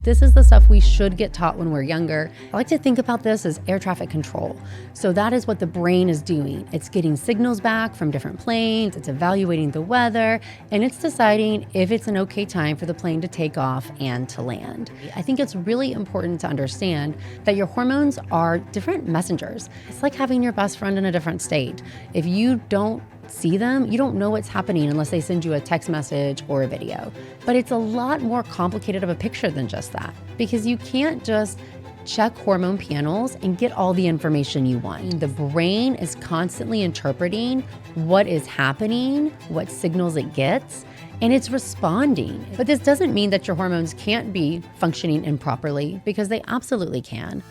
This is the stuff we should get taught when we're younger. I like to think about this as air traffic control. So that is what the brain is doing. It's getting signals back from different planes, it's evaluating the weather, and it's deciding if it's an okay time for the plane to take off and to land. I think it's really important to understand that your hormones are different messengers. It's like having your best friend in a different state. If you don't see them, you don't know what's happening unless they send you a text message or a video. But it's a lot more complicated of a picture than just that, because you can't just check hormone panels and get all the information you want. The brain is constantly interpreting what is happening, what signals it gets, and it's responding. But this doesn't mean that your hormones can't be functioning improperly, because they absolutely can.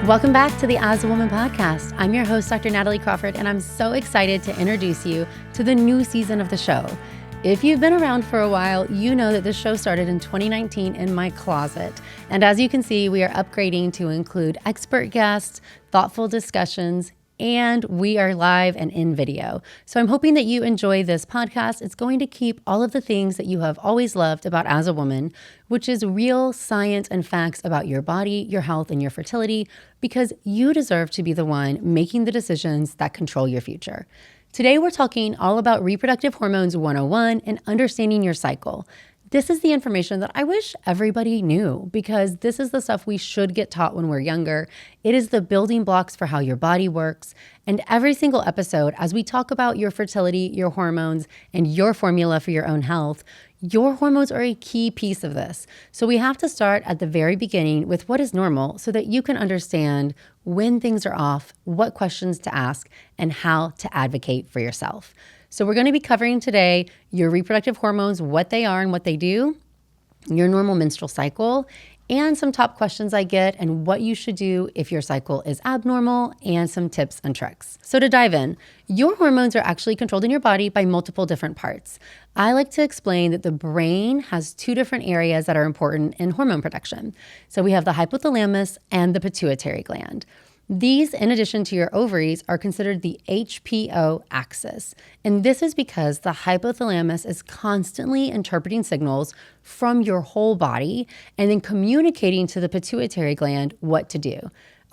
Welcome back to the As a Woman podcast. I'm your host, Dr. Natalie Crawford, and I'm so excited to introduce you to the new season of the show. If you've been around for a while, you know that this show started in 2019 in my closet. And as you can see, we are upgrading to include expert guests, thoughtful discussions, and we are live and in video. So I'm hoping that you enjoy this podcast. It's going to keep all of the things that you have always loved about As a Woman, which is real science and facts about your body, your health, and your fertility, because you deserve to be the one making the decisions that control your future. Today, we're talking all about reproductive hormones 101 and understanding your cycle. This is the information that I wish everybody knew, because this is the stuff we should get taught when we're younger. It is the building blocks for how your body works. And every single episode, as we talk about your fertility, your hormones, and your formula for your own health, your hormones are a key piece of this. So we have to start at the very beginning with what is normal so that you can understand when things are off, what questions to ask, and how to advocate for yourself. So we're going to be covering today your reproductive hormones, what they are and what they do, your normal menstrual cycle, and some top questions I get and what you should do if your cycle is abnormal, and some tips and tricks. So to dive in, your hormones are actually controlled in your body by multiple different parts. I like to explain that the brain has two different areas that are important in hormone production. So we have the hypothalamus and the pituitary gland. These, in addition to your ovaries, are considered the HPO axis. And this is because the hypothalamus is constantly interpreting signals from your whole body and then communicating to the pituitary gland what to do.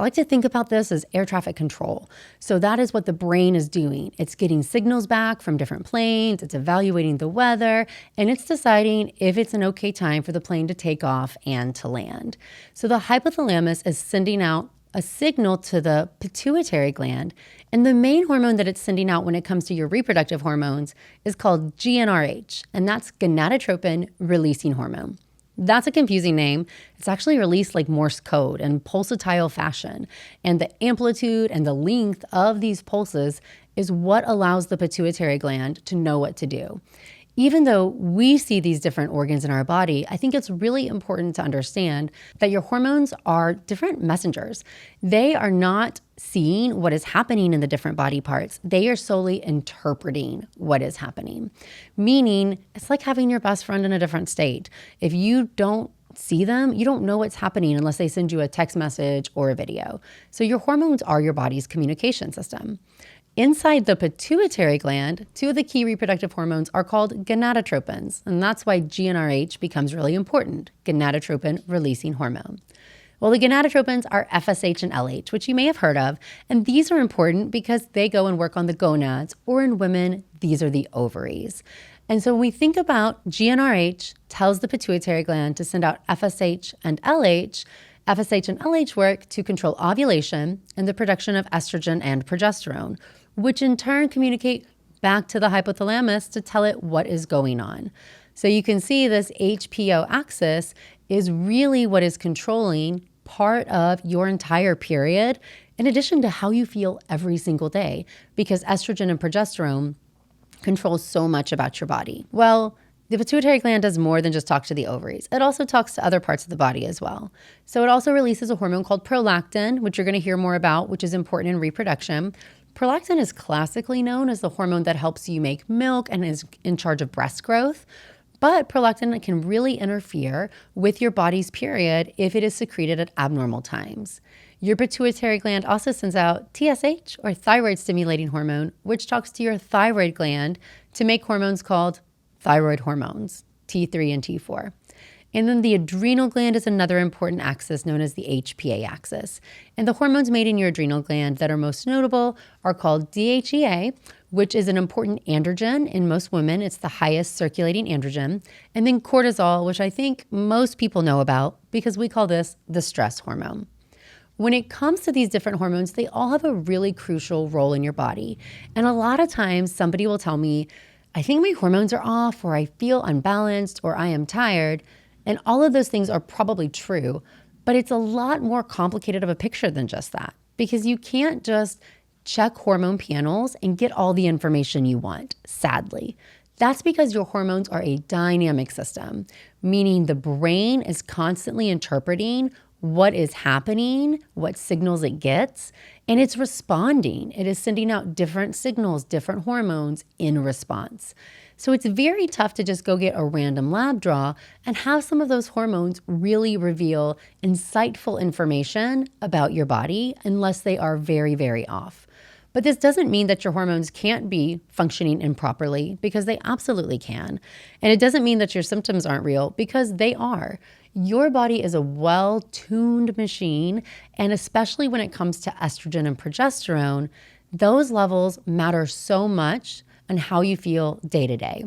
I like to think about this as air traffic control. So that is what the brain is doing. It's getting signals back from different planes, it's evaluating the weather, and it's deciding if it's an okay time for the plane to take off and to land. So the hypothalamus is sending out a signal to the pituitary gland, and the main hormone that it's sending out when it comes to your reproductive hormones is called GnRH, and that's gonadotropin releasing hormone. That's a confusing name. It's actually released like Morse code in pulsatile fashion, and the amplitude and the length of these pulses is what allows the pituitary gland to know what to do. Even though we see these different organs in our body, I think it's really important to understand that your hormones are different messengers. They are not seeing what is happening in the different body parts. They are solely interpreting what is happening. Meaning, it's like having your best friend in a different state. If you don't see them, you don't know what's happening unless they send you a text message or a video. So your hormones are your body's communication system. Inside the pituitary gland, two of the key reproductive hormones are called gonadotropins, and that's why GnRH becomes really important, gonadotropin releasing hormone. Well, the gonadotropins are FSH and LH, which you may have heard of, and these are important because they go and work on the gonads, or in women, these are the ovaries. And so when we think about GnRH tells the pituitary gland to send out FSH and LH, FSH and LH work to control ovulation and the production of estrogen and progesterone, which in turn communicate back to the hypothalamus to tell it what is going on. So you can see this HPO axis is really what is controlling part of your entire period, in addition to how you feel every single day, because estrogen and progesterone control so much about your body. Well, the pituitary gland does more than just talk to the ovaries. It also talks to other parts of the body as well. So it also releases a hormone called prolactin, which you're going to hear more about, which is important in reproduction. Prolactin is classically known as the hormone that helps you make milk and is in charge of breast growth. But prolactin can really interfere with your body's period if it is secreted at abnormal times. Your pituitary gland also sends out TSH, or thyroid stimulating hormone, which talks to your thyroid gland to make hormones called thyroid hormones, T3 and T4. And then the adrenal gland is another important axis known as the HPA axis. And the hormones made in your adrenal gland that are most notable are called DHEA, which is an important androgen in most women. It's the highest circulating androgen. And then cortisol, which I think most people know about because we call this the stress hormone. When it comes to these different hormones, they all have a really crucial role in your body. And a lot of times somebody will tell me, I think my hormones are off, or I feel unbalanced, or I am tired. And all of those things are probably true, but it's a lot more complicated of a picture than just that, because you can't just check hormone panels and get all the information you want, sadly. That's because your hormones are a dynamic system, meaning the brain is constantly interpreting what is happening, what signals it gets, and it's responding. It is sending out different signals, different hormones in response. So it's very tough to just go get a random lab draw and have some of those hormones really reveal insightful information about your body unless they are very, very off. But this doesn't mean that your hormones can't be functioning improperly, because they absolutely can. And it doesn't mean that your symptoms aren't real, because they are. Your body is a well-tuned machine, and especially when it comes to estrogen and progesterone, those levels matter so much on how you feel day to day.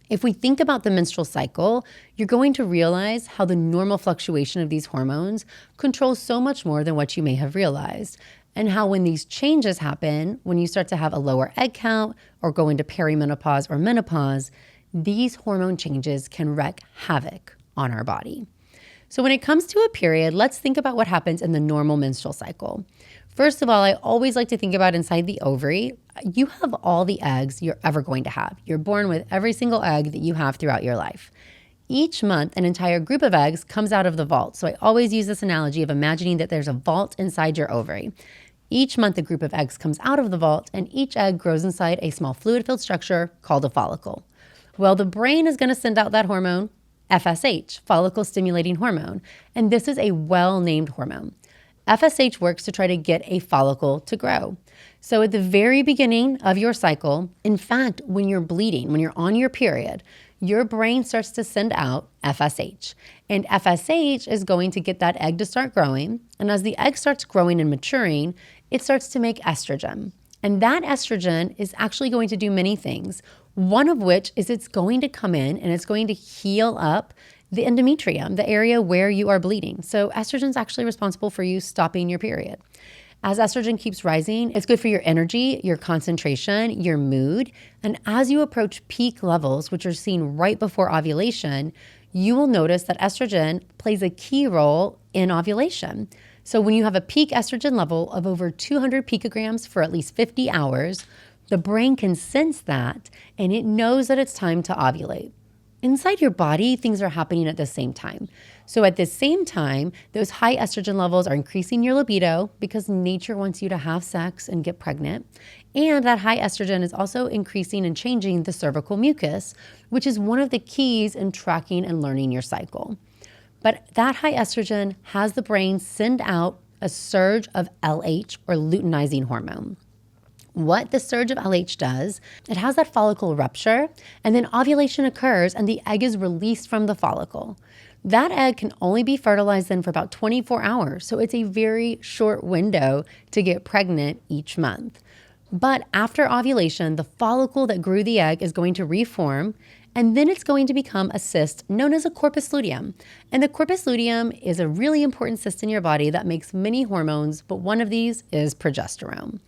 If we think about the menstrual cycle, you're going to realize how the normal fluctuation of these hormones controls so much more than what you may have realized, and how when these changes happen, when you start to have a lower egg count or go into perimenopause or menopause, these hormone changes can wreak havoc on our body. So when it comes to a period, let's think about what happens in the normal menstrual cycle. First of all, I always like to think about inside the ovary. You have all the eggs you're ever going to have. You're born with every single egg that you have throughout your life. Each month, an entire group of eggs comes out of the vault. So I always use this analogy of imagining that there's a vault inside your ovary. Each month, a group of eggs comes out of the vault, and each egg grows inside a small fluid-filled structure called a follicle. Well, the brain is going to send out that hormone, FSH, follicle-stimulating hormone, and this is a well-named hormone. FSH works to try to get a follicle to grow. So at the very beginning of your cycle, in fact, when you're bleeding, when you're on your period, your brain starts to send out FSH. And FSH is going to get that egg to start growing. And as the egg starts growing and maturing, it starts to make estrogen. And that estrogen is actually going to do many things. One of which is it's going to come in and it's going to heal up the endometrium, the area where you are bleeding. So estrogen is actually responsible for you stopping your period. As estrogen keeps rising, it's good for your energy, your concentration, your mood. And as you approach peak levels, which are seen right before ovulation, you will notice that estrogen plays a key role in ovulation. So when you have a peak estrogen level of over 200 picograms for at least 50 hours, the brain can sense that and it knows that it's time to ovulate. Inside your body, things are happening at the same time. So at the same time, those high estrogen levels are increasing your libido because nature wants you to have sex and get pregnant. And that high estrogen is also increasing and changing the cervical mucus, which is one of the keys in tracking and learning your cycle. But that high estrogen has the brain send out a surge of LH, or luteinizing hormone. What the surge of LH does, it has that follicle rupture, and then ovulation occurs and the egg is released from the follicle. That egg can only be fertilized then for about 24 hours, so it's a very short window to get pregnant each month. But after ovulation, the follicle that grew the egg is going to reform, and then it's going to become a cyst known as a corpus luteum. And the corpus luteum is a really important cyst in your body that makes many hormones, but one of these is progesterone.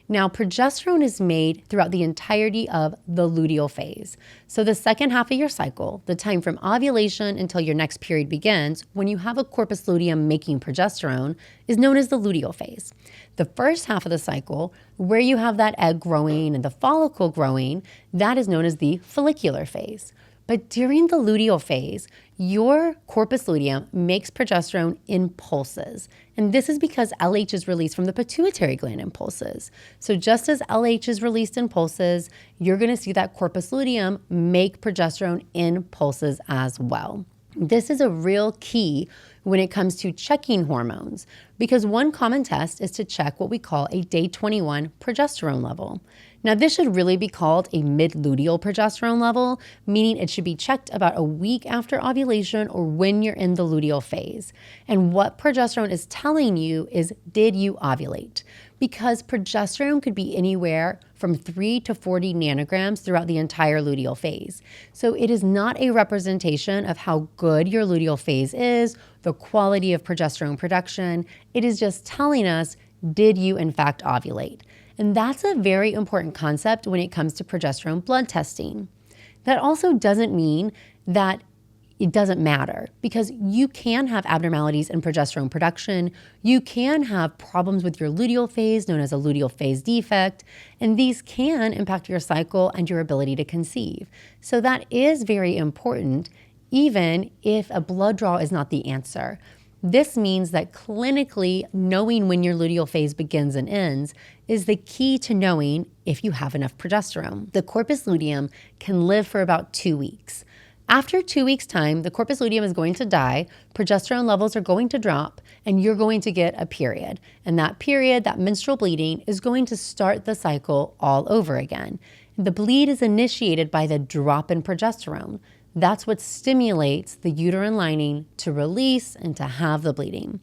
Now, progesterone is made throughout the entirety of the luteal phase. So the second half of your cycle, the time from ovulation until your next period begins, when you have a corpus luteum making progesterone, is known as the luteal phase. The first half of the cycle, where you have that egg growing and the follicle growing, that is known as the follicular phase. But during the luteal phase, your corpus luteum makes progesterone in pulses. And this is because LH is released from the pituitary gland in pulses. So just as LH is released in pulses, you're going to see that corpus luteum make progesterone in pulses as well. This is a real key when it comes to checking hormones, because one common test is to check what we call a day 21 progesterone level. Now, this should really be called a mid-luteal progesterone level, meaning it should be checked about a week after ovulation or when you're in the luteal phase. And what progesterone is telling you is, did you ovulate? Because progesterone could be anywhere from 3 to 40 nanograms throughout the entire luteal phase. So it is not a representation of how good your luteal phase is, the quality of progesterone production. It is just telling us, did you in fact ovulate? And that's a very important concept when it comes to progesterone blood testing. That also doesn't mean that it doesn't matter, because you can have abnormalities in progesterone production. You can have problems with your luteal phase, known as a luteal phase defect, and these can impact your cycle and your ability to conceive. So that is very important, even if a blood draw is not the answer. This means that clinically, knowing when your luteal phase begins and ends is the key to knowing if you have enough progesterone. The corpus luteum can live for about 2 weeks. After 2 weeks' time, the corpus luteum is going to die, progesterone levels are going to drop, and you're going to get a period. And that period, that menstrual bleeding, is going to start the cycle all over again. The bleed is initiated by the drop in progesterone. That's what stimulates the uterine lining to release and to have the bleeding.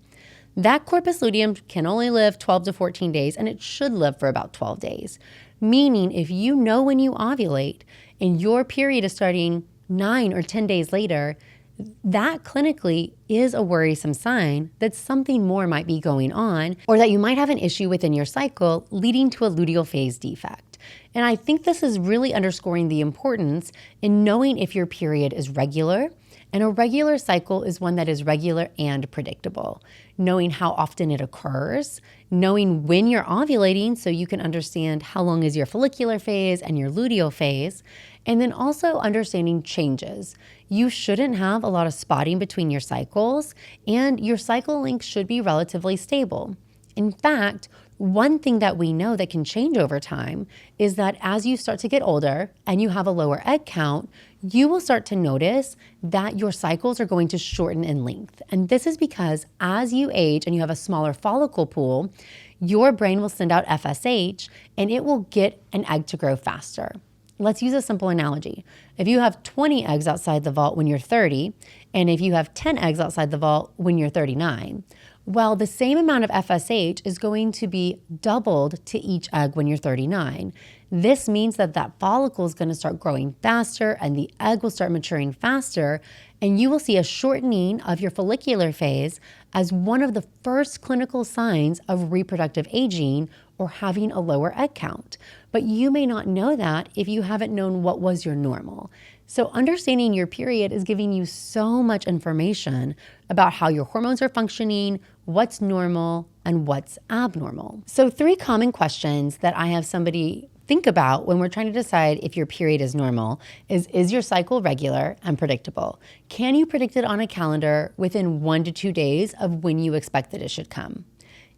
That corpus luteum can only live 12 to 14 days, and it should live for about 12 days. Meaning, if you know when you ovulate and your period is starting 9 or 10 days later, that clinically is a worrisome sign that something more might be going on, or that you might have an issue within your cycle leading to a luteal phase defect. And I think this is really underscoring the importance in knowing if your period is regular. And a regular cycle is one that is regular and predictable. Knowing how often it occurs, knowing when you're ovulating so you can understand how long is your follicular phase and your luteal phase, and then also understanding changes. You shouldn't have a lot of spotting between your cycles, and your cycle length should be relatively stable. In fact, one thing that we know that can change over time is that as you start to get older and you have a lower egg count, you will start to notice that your cycles are going to shorten in length. And this is because as you age and you have a smaller follicle pool, your brain will send out FSH and it will get an egg to grow faster. Let's use a simple analogy. If you have 20 eggs outside the vault when you're 30, and if you have 10 eggs outside the vault when you're 39, well, the same amount of FSH is going to be doubled to each egg when you're 39. This means that that follicle is going to start growing faster and the egg will start maturing faster, and you will see a shortening of your follicular phase as one of the first clinical signs of reproductive aging or having a lower egg count. But you may not know that if you haven't known what was your normal. So understanding your period is giving you so much information about how your hormones are functioning, what's normal, and what's abnormal. So 3 common questions that I have somebody think about when we're trying to decide if your period is normal is your cycle regular and predictable? Can you predict it on a calendar within 1 to 2 days of when you expect that it should come?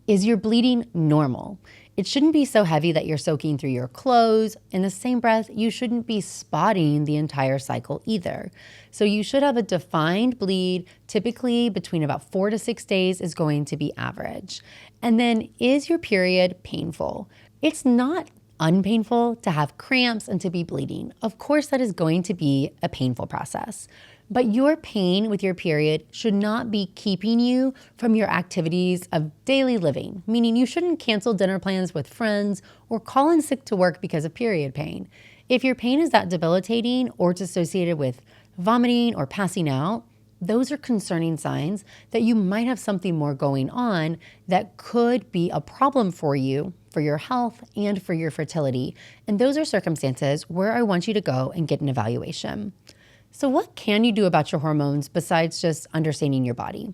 Is your bleeding normal? It shouldn't be so heavy that you're soaking through your clothes. In the same breath, you shouldn't be spotting the entire cycle either. So you should have a defined bleed, typically between about 4 to 6 days is going to be average. And then, is your period painful? It's not unpainful to have cramps and to be bleeding. Of course, that is going to be a painful process. But your pain with your period should not be keeping you from your activities of daily living, meaning you shouldn't cancel dinner plans with friends or call in sick to work because of period pain. If your pain is that debilitating or it's associated with vomiting or passing out, those are concerning signs that you might have something more going on that could be a problem for you, for your health, and for your fertility. And those are circumstances where I want you to go and get an evaluation. So what can you do about your hormones besides just understanding your body?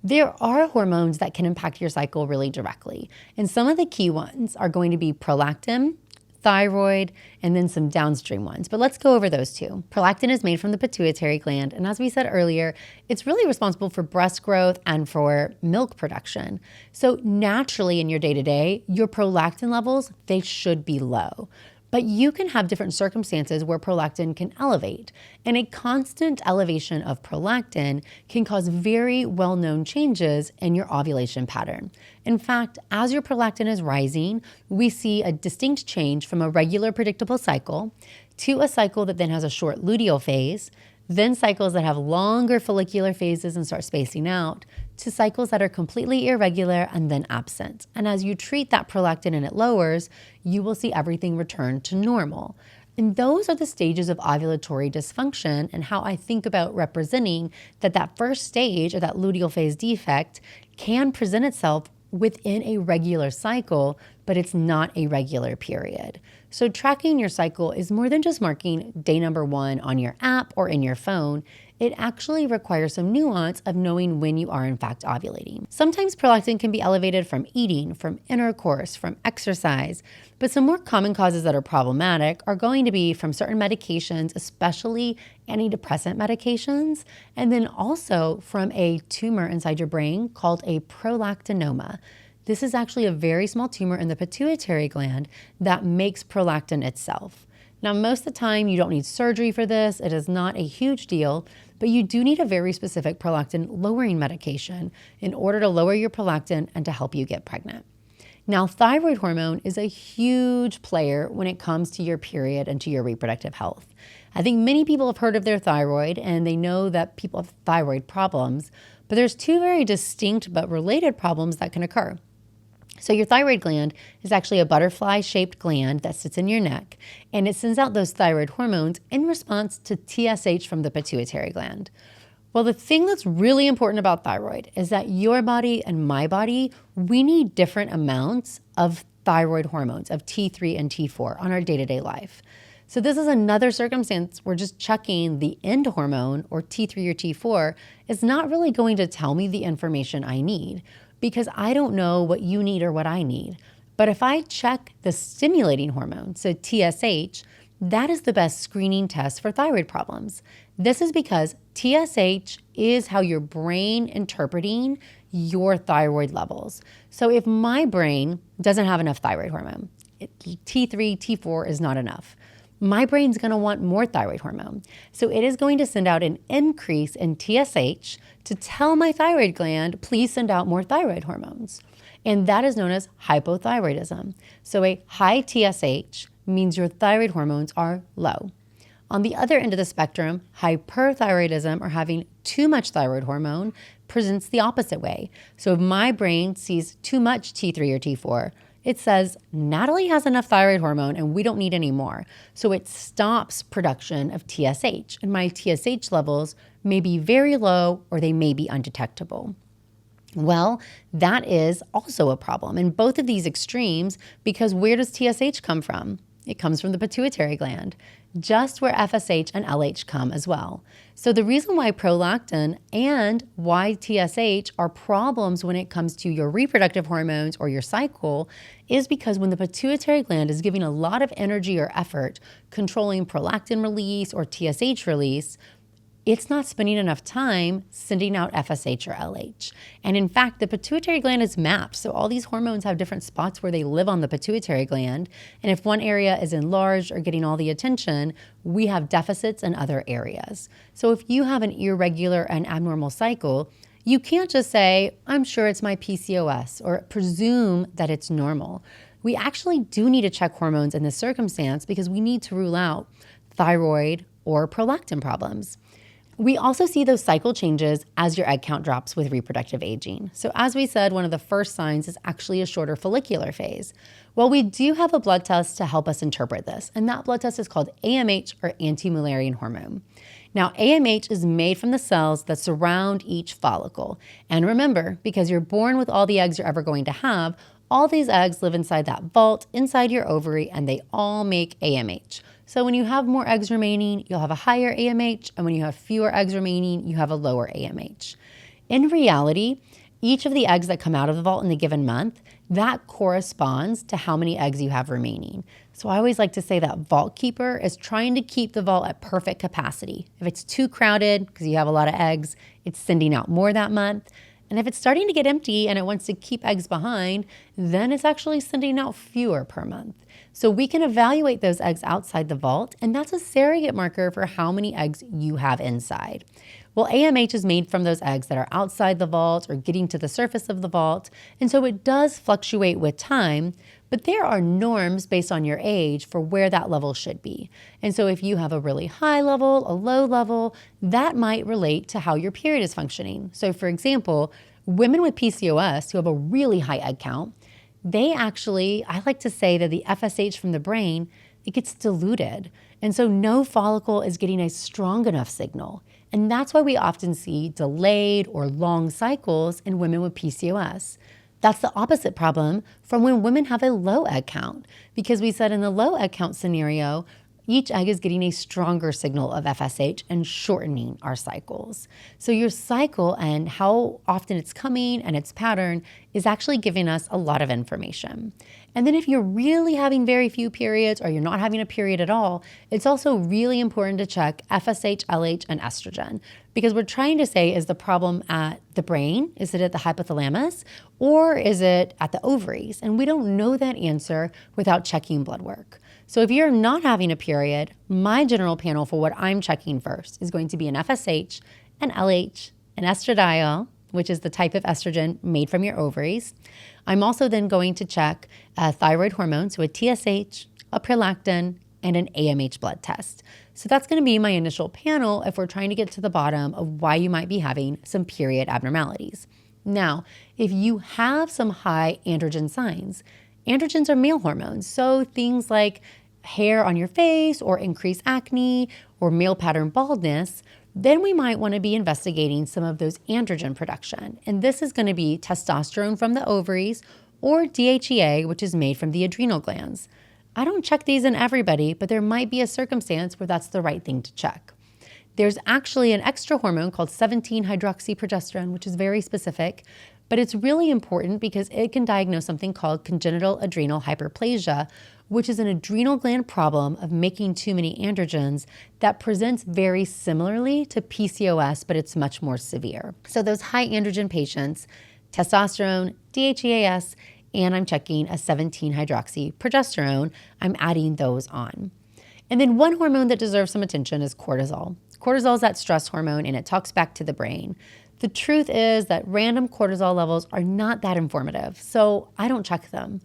There are hormones that can impact your cycle really directly. And some of the key ones are going to be prolactin, thyroid, and then some downstream ones. But let's go over those 2. Prolactin is made from the pituitary gland. And as we said earlier, it's really responsible for breast growth and for milk production. So naturally in your day-to-day, your prolactin levels, they should be low. But you can have different circumstances where prolactin can elevate, and a constant elevation of prolactin can cause very well-known changes in your ovulation pattern. In fact, as your prolactin is rising, we see a distinct change from a regular predictable cycle to a cycle that then has a short luteal phase, then cycles that have longer follicular phases and start spacing out, to cycles that are completely irregular and then absent. And as you treat that prolactin and it lowers, you will see everything return to normal. And those are the stages of ovulatory dysfunction and how I think about representing that first stage of that luteal phase defect can present itself within a regular cycle, but it's not a regular period. So tracking your cycle is more than just marking day number 1 on your app or in your phone. It actually requires some nuance of knowing when you are in fact ovulating. Sometimes prolactin can be elevated from eating, from intercourse, from exercise, but some more common causes that are problematic are going to be from certain medications, especially antidepressant medications, and then also from a tumor inside your brain called a prolactinoma. This is actually a very small tumor in the pituitary gland that makes prolactin itself. Now, most of the time, you don't need surgery for this. It is not a huge deal, but you do need a very specific prolactin lowering medication in order to lower your prolactin and to help you get pregnant. Now, thyroid hormone is a huge player when it comes to your period and to your reproductive health. I think many people have heard of their thyroid and they know that people have thyroid problems, but there's 2 very distinct but related problems that can occur. So your thyroid gland is actually a butterfly-shaped gland that sits in your neck, and it sends out those thyroid hormones in response to TSH from the pituitary gland. Well, the thing that's really important about thyroid is that your body and my body, we need different amounts of thyroid hormones, of T3 and T4 on our day-to-day life. So this is another circumstance where just checking the end hormone, or T3 or T4, is not really going to tell me the information I need, because I don't know what you need or what I need. But if I check the stimulating hormone, so TSH, that is the best screening test for thyroid problems. This is because TSH is how your brain interpreting your thyroid levels. So if my brain doesn't have enough thyroid hormone, T3, T4 is not enough, my brain's going to want more thyroid hormone. So it is going to send out an increase in TSH to tell my thyroid gland, please send out more thyroid hormones. And that is known as hypothyroidism. So a high TSH means your thyroid hormones are low. On the other end of the spectrum, hyperthyroidism, or having too much thyroid hormone, presents the opposite way. So if my brain sees too much T3 or T4, it says, Natalie has enough thyroid hormone and we don't need any more. So it stops production of TSH, and my TSH levels may be very low or they may be undetectable. Well, that is also a problem in both of these extremes, because where does TSH come from? It comes from the pituitary gland, just where FSH and LH come as well. So the reason why prolactin and why TSH are problems when it comes to your reproductive hormones or your cycle is because when the pituitary gland is giving a lot of energy or effort controlling prolactin release or TSH release, it's not spending enough time sending out FSH or LH. And in fact, the pituitary gland is mapped. So all these hormones have different spots where they live on the pituitary gland. And if one area is enlarged or getting all the attention, we have deficits in other areas. So if you have an irregular and abnormal cycle, you can't just say, I'm sure it's my PCOS, or presume that it's normal. We actually do need to check hormones in this circumstance because we need to rule out thyroid or prolactin problems. We also see those cycle changes as your egg count drops with reproductive aging. So as we said, one of the first signs is actually a shorter follicular phase. Well, we do have a blood test to help us interpret this, and that blood test is called AMH, or anti-Mullerian hormone. Now, AMH is made from the cells that surround each follicle. And remember, because you're born with all the eggs you're ever going to have, all these eggs live inside that vault, inside your ovary, and they all make AMH. So when you have more eggs remaining, you'll have a higher AMH, and when you have fewer eggs remaining, you have a lower AMH. In reality, each of the eggs that come out of the vault in a given month, that corresponds to how many eggs you have remaining. So I always like to say that vault keeper is trying to keep the vault at perfect capacity. If it's too crowded because you have a lot of eggs, it's sending out more that month. And if it's starting to get empty and it wants to keep eggs behind, then it's actually sending out fewer per month. So we can evaluate those eggs outside the vault, and that's a surrogate marker for how many eggs you have inside. Well, AMH is made from those eggs that are outside the vault or getting to the surface of the vault, and so it does fluctuate with time, but there are norms based on your age for where that level should be. And so if you have a really high level, a low level, that might relate to how your period is functioning. So for example, women with PCOS who have a really high egg count, I like to say that the FSH from the brain, it gets diluted. And so no follicle is getting a strong enough signal. And that's why we often see delayed or long cycles in women with PCOS. That's the opposite problem from when women have a low egg count, because we said in the low egg count scenario, each egg is getting a stronger signal of FSH and shortening our cycles. So your cycle and how often it's coming and its pattern is actually giving us a lot of information. And then if you're really having very few periods or you're not having a period at all, it's also really important to check FSH, LH, and estrogen, because we're trying to say, is the problem at the brain? Is it at the hypothalamus? Or is it at the ovaries? And we don't know that answer without checking blood work. So if you're not having a period, my general panel for what I'm checking first is going to be an FSH, an LH, an estradiol, which is the type of estrogen made from your ovaries. I'm also then going to check a thyroid hormone, so a TSH, a prolactin, and an AMH blood test. So that's going to be my initial panel if we're trying to get to the bottom of why you might be having some period abnormalities. Now, if you have some high androgen signs, androgens are male hormones, so things like hair on your face or increased acne or male pattern baldness, then we might want to be investigating some of those androgen production. And this is going to be testosterone from the ovaries or DHEA, which is made from the adrenal glands. I don't check these in everybody, but there might be a circumstance where that's the right thing to check. There's actually an extra hormone called 17-hydroxyprogesterone, which is very specific, but it's really important because it can diagnose something called congenital adrenal hyperplasia, which is an adrenal gland problem of making too many androgens that presents very similarly to PCOS, but it's much more severe. So those high androgen patients, testosterone, DHEAS, and I'm checking a 17-hydroxyprogesterone, I'm adding those on. And then one hormone that deserves some attention is cortisol. Cortisol is that stress hormone and it talks back to the brain. The truth is that random cortisol levels are not that informative, so I don't check them.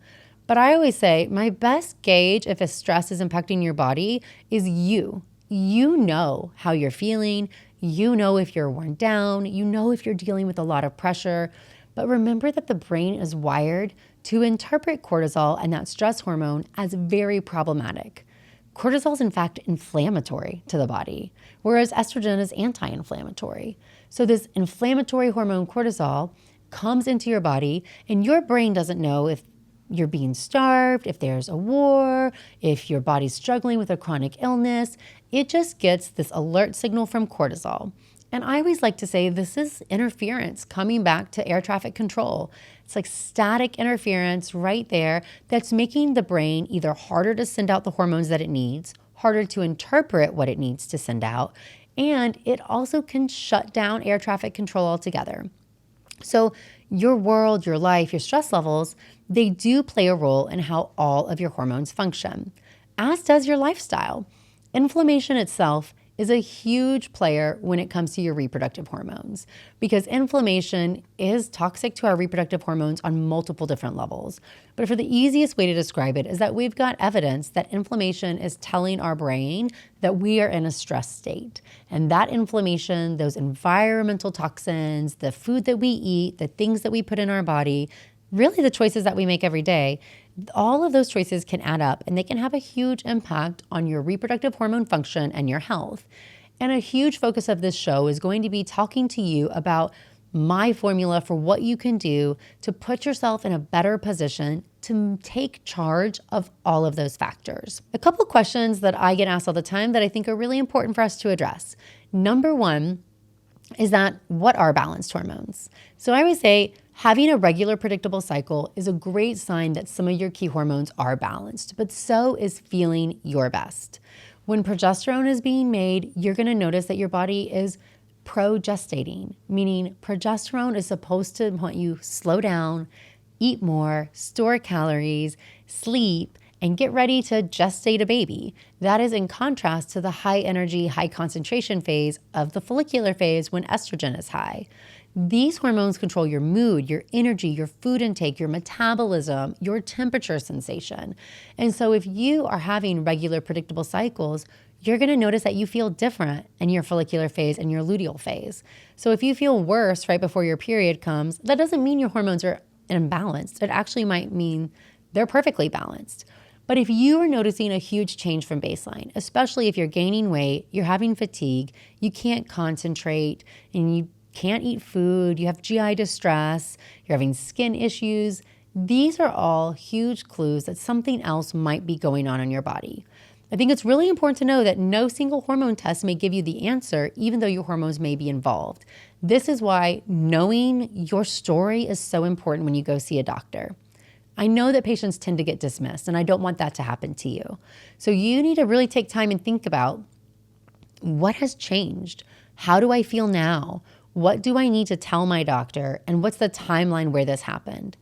But I always say my best gauge if a stress is impacting your body is you. You know how you're feeling. You know if you're worn down. You know if you're dealing with a lot of pressure. But remember that the brain is wired to interpret cortisol and that stress hormone as very problematic. Cortisol is in fact inflammatory to the body, whereas estrogen is anti-inflammatory. So this inflammatory hormone cortisol comes into your body and your brain doesn't know if you're being starved, if there's a war, if your body's struggling with a chronic illness. It just gets this alert signal from cortisol. And I always like to say this is interference coming back to air traffic control. It's like static interference right there that's making the brain either harder to send out the hormones that it needs, harder to interpret what it needs to send out, and it also can shut down air traffic control altogether. So your world, your life, your stress levels, they do play a role in how all of your hormones function, as does your lifestyle. Inflammation itself is a huge player when it comes to your reproductive hormones, because inflammation is toxic to our reproductive hormones on multiple different levels. But for the easiest way to describe it is that we've got evidence that inflammation is telling our brain that we are in a stress state. And that inflammation, those environmental toxins, the food that we eat, the things that we put in our body, really the choices that we make every day, all of those choices can add up and they can have a huge impact on your reproductive hormone function and your health. And a huge focus of this show is going to be talking to you about my formula for what you can do to put yourself in a better position to take charge of all of those factors. A couple questions that I get asked all the time that I think are really important for us to address. Number one is that what are balanced hormones? So I always say having a regular predictable cycle is a great sign that some of your key hormones are balanced, but so is feeling your best. When progesterone is being made, you're going to notice that your body is progestating, meaning progesterone is supposed to want you slow down, eat more, store calories, sleep, and get ready to gestate a baby. That is in contrast to the high energy, high concentration phase of the follicular phase when estrogen is high. These hormones control your mood, your energy, your food intake, your metabolism, your temperature sensation. And so if you are having regular predictable cycles, you're going to notice that you feel different in your follicular phase and your luteal phase. So if you feel worse right before your period comes, that doesn't mean your hormones are imbalanced. It actually might mean they're perfectly balanced. But if you are noticing a huge change from baseline, especially if you're gaining weight, you're having fatigue, you can't concentrate, and you can't eat food, you have GI distress, you're having skin issues, these are all huge clues that something else might be going on in your body. I think it's really important to know that no single hormone test may give you the answer, even though your hormones may be involved. This is why knowing your story is so important when you go see a doctor. I know that patients tend to get dismissed, and I don't want that to happen to you. So you need to really take time and think about what has changed? How do I feel now? What do I need to tell my doctor? And what's the timeline where this happened?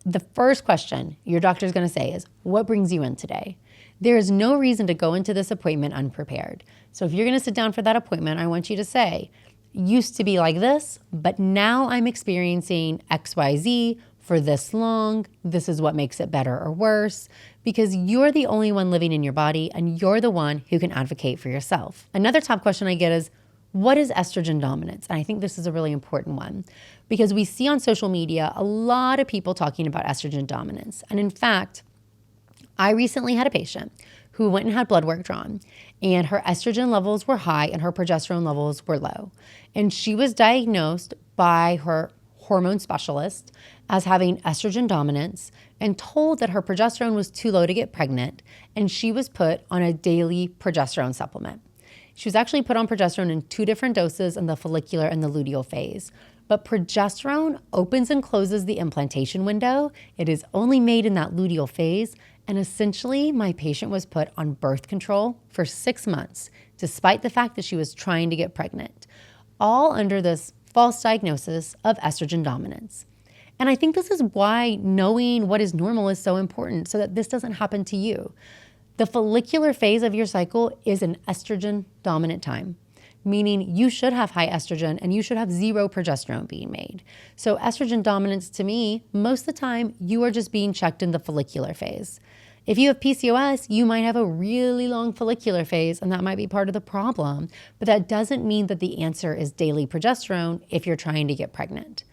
The first question your doctor is going to say is, what brings you in today? There is no reason to go into this appointment unprepared. So if you're going to sit down for that appointment, I want you to say, used to be like this, but now I'm experiencing XYZ for this long. This is what makes it better or worse, because you're the only one living in your body and you're the one who can advocate for yourself. Another top question I get is, what is estrogen dominance? And I think this is a really important one because we see on social media a lot of people talking about estrogen dominance. And in fact, I recently had a patient who went and had blood work drawn, and her estrogen levels were high and her progesterone levels were low. And she was diagnosed by her hormone specialist as having estrogen dominance and told that her progesterone was too low to get pregnant, and she was put on a daily progesterone supplement. She was actually put on progesterone in 2 different doses in the follicular and the luteal phase. But progesterone opens and closes the implantation window. It is only made in that luteal phase. And essentially, my patient was put on birth control for 6 months, despite the fact that she was trying to get pregnant, all under this false diagnosis of estrogen dominance. And I think this is why knowing what is normal is so important, so that this doesn't happen to you. The follicular phase of your cycle is an estrogen dominant time, meaning you should have high estrogen and you should have 0 progesterone being made. So estrogen dominance, to me, most of the time, you are just being checked in the follicular phase. If you have PCOS, you might have a really long follicular phase, and that might be part of the problem. But that doesn't mean that the answer is daily progesterone if you're trying to get pregnant.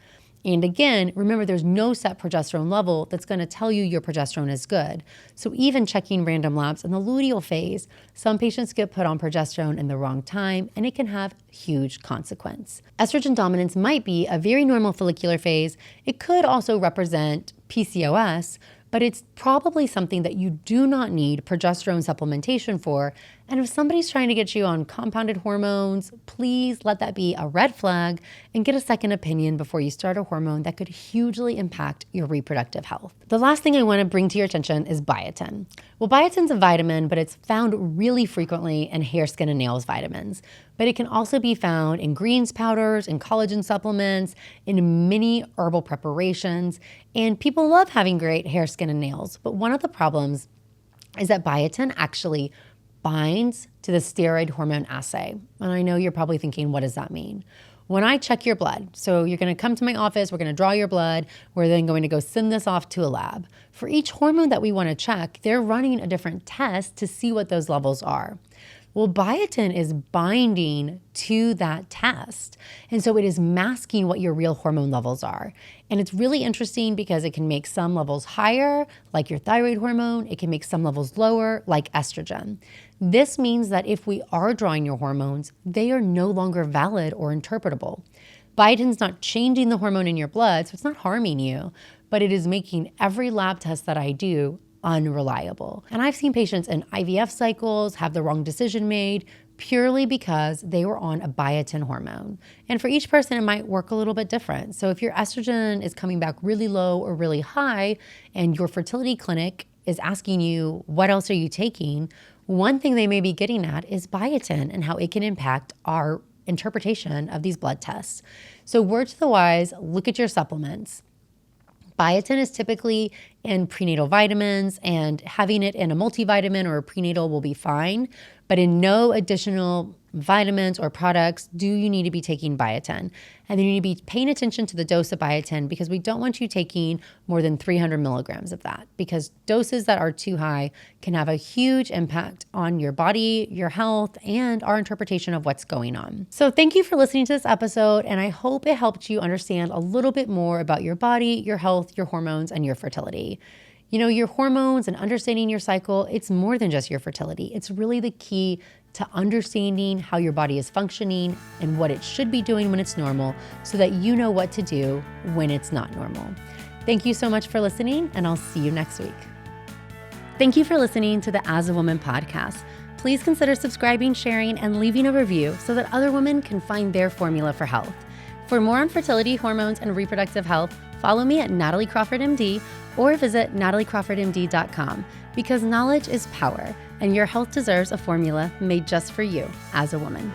And again, remember, there's no set progesterone level that's going to tell you your progesterone is good. So even checking random labs in the luteal phase, some patients get put on progesterone in the wrong time, and it can have huge consequence. Estrogen dominance might be a very normal follicular phase. It could also represent PCOS, but it's probably something that you do not need progesterone supplementation for. And if somebody's trying to get you on compounded hormones, please let that be a red flag and get a second opinion before you start a hormone that could hugely impact your reproductive health. The last thing I want to bring to your attention is biotin. Well, biotin's a vitamin, but it's found really frequently in hair, skin, and nails vitamins. But it can also be found in greens powders, in collagen supplements, in many herbal preparations. And people love having great hair, skin, and nails. But one of the problems is that biotin actually binds to the steroid hormone assay. And I know you're probably thinking, what does that mean? When I check your blood, so you're going to come to my office, we're going to draw your blood, we're then going to go send this off to a lab. For each hormone that we want to check, they're running a different test to see what those levels are. Well, biotin is binding to that test. And so it is masking what your real hormone levels are. And it's really interesting because it can make some levels higher, like your thyroid hormone. It can make some levels lower, like estrogen. This means that if we are drawing your hormones, they are no longer valid or interpretable. Biotin's not changing the hormone in your blood, so it's not harming you, but it is making every lab test that I do unreliable. And I've seen patients in IVF cycles have the wrong decision made purely because they were on a biotin hormone. And for each person, it might work a little bit different. So if your estrogen is coming back really low or really high, and your fertility clinic is asking you, what else are you taking? One thing they may be getting at is biotin and how it can impact our interpretation of these blood tests. So word to the wise, look at your supplements. Biotin is typically in prenatal vitamins, and having it in a multivitamin or a prenatal will be fine, but in no additional vitamins or products do you need to be taking biotin. And then you need to be paying attention to the dose of biotin, because we don't want you taking more than 300 milligrams of that, because doses that are too high can have a huge impact on your body, your health, and our interpretation of what's going on. So thank you for listening to this episode, and I hope it helped you understand a little bit more about your body, your health, your hormones, and your fertility. You know, your hormones and understanding your cycle, it's more than just your fertility. It's really the key to understanding how your body is functioning and what it should be doing when it's normal, so that you know what to do when it's not normal. Thank you so much for listening, and I'll see you next week. Thank you for listening to the As a Woman podcast. Please consider subscribing, sharing, and leaving a review so that other women can find their formula for health. For more on fertility, hormones, and reproductive health, follow me at Natalie Crawford MD or visit nataliecrawfordmd.com, because knowledge is power, and your health deserves a formula made just for you as a woman.